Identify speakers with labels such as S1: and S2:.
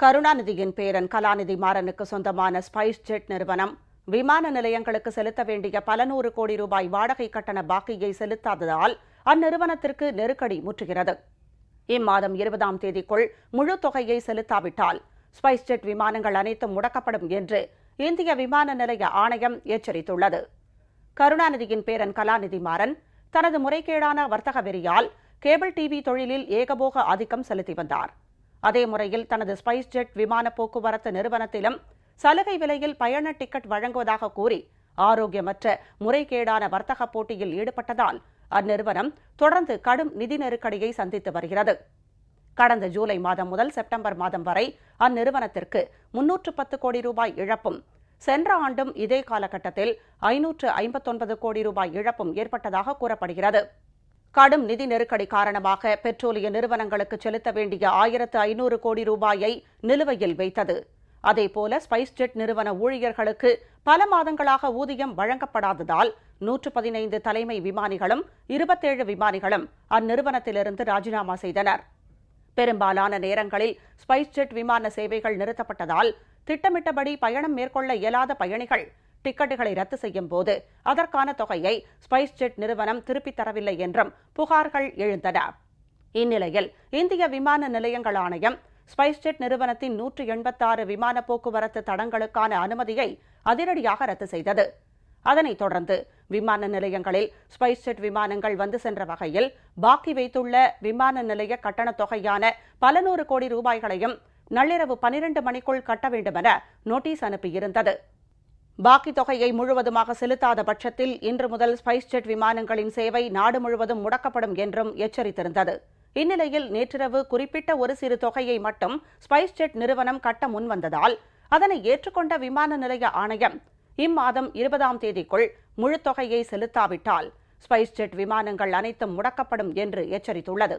S1: கருணாநிதியின் பேரன் கலாநிதி மாறனுக்கு சொந்தமான ஸ்பைஸ் ஜெட் நிறுவனம் விமான நிலையங்களுக்கு செலுத்த வேண்டிய பல நூறு கோடி ரூபாய் வாடகை கட்டண பாக்கியை செலுத்தாததால் அந்நிறுவனத்திற்கு நெருக்கடி முற்றுகிறது. இம்மாதம் 20ஆம் தேதிக்குள் முழு தொகையை செலுத்தாவிட்டால் ஸ்பைஸ் ஜெட் விமானங்கள் அனைத்தும் முடக்கப்படும் என்று இந்திய விமான நிலைய ஆணையம் எச்சரித்துள்ளது. கருணாநிதியின் பேரன் கலாநிதி மாறன் தனது முறைகேடான வர்த்தக வெறியால் கேபிள் டிவி தொழிலில் ஏகபோக ஆதிக்கம் செலுத்தி வந்தார். அதே முறையில் தனது ஸ்பைஸ் ஜெட் விமான போக்குவரத்து நிறுவனத்திலும் சலுகை விலையில் பயண டிக்கெட் வழங்குவதாக கூறி ஆரோக்கியமற்ற முறைகேடான வர்த்தக போட்டியில் ஈடுபட்டதால் அந்நிறுவனம் தொடர்ந்து கடும் நிதி நெருக்கடியை சந்தித்து வருகிறது. கடந்த ஜூலை மாதம் முதல் செப்டம்பர் மாதம் வரை அந்நிறுவனத்திற்கு 310 கோடி ரூபாய் இழப்பும், சென்ற ஆண்டும் இதே காலகட்டத்தில் 559 கோடி ரூபாய் இழப்பும் ஏற்பட்டதாக கூறப்படுகிறது. கடும் நிதி நெருக்கடி காரணமாக பெட்ரோலிய நிறுவனங்களுக்கு செலுத்த வேண்டிய 1500 கோடி ரூபாயை நிலுவையில் வைத்தது. அதேபோல ஸ்பைஸ் ஜெட் நிறுவன ஊழியர்களுக்கு பல மாதங்களாக ஊதியம் வழங்கப்படாததால் 115 தலைமை விமானிகளும் 27 விமானிகளும் அந்நிறுவனத்திலிருந்து ராஜினாமா செய்தனர். பெரும்பாலான நேரங்களில் ஸ்பைஸ் ஜெட் விமான சேவைகள் நிறுத்தப்பட்டதால் திட்டமிட்டபடி பயணம் மேற்கொள்ள இயலாத பயணிகள் டிக்கெட்டுகளை ரத்து செய்யும் போது அதற்கான தொகையை ஸ்பைஸ் ஜெட் நிறுவனம் திருப்பித் தரவில்லை என்றும் புகார்கள் எழுந்தன. இந்நிலையில் இந்திய விமான நிலையங்கள் ஆணையம் ஸ்பைஸ் ஜெட் நிறுவனத்தின் 186 விமான போக்குவரத்து தடங்களுக்கான அனுமதியை அதிரடியாக ரத்து செய்தது. அதனைத் தொடர்ந்து விமான நிலையங்களில் ஸ்பைஸ் ஜெட் விமானங்கள் வந்து சென்ற வகையில் பாக்கி வைத்துள்ள விமான நிலைய கட்டணத் தொகையான பல நூறு கோடி ரூபாய்களையும் நள்ளிரவு 12 மணிக்குள் கட்ட வேண்டுமென நோட்டீஸ் அனுப்பியிருந்தது. பாக்கி தொகையை முழுவதுமாக செலுத்தாத பட்சத்தில் இன்று முதல் ஸ்பைஸ் ஜெட் விமானங்களின் சேவை நாடு முழுவதும் முடக்கப்படும் என்றும் எச்சரித்திருந்தது. இந்நிலையில் நேற்றிரவு குறிப்பிட்ட ஒரு சிறு தொகையை மட்டும் ஸ்பைஸ் ஜெட் நிறுவனம் கட்ட முன்வந்ததால் அதனை ஏற்றுக்கொண்ட விமான நிலைய ஆணையம் இம்மாதம் 20ஆம் தேதிக்குள் முழு தொகையை செலுத்தாவிட்டால் ஸ்பைஸ் ஜெட் விமானங்கள் அனைத்தும் முடக்கப்படும் என்று எச்சரித்துள்ளது.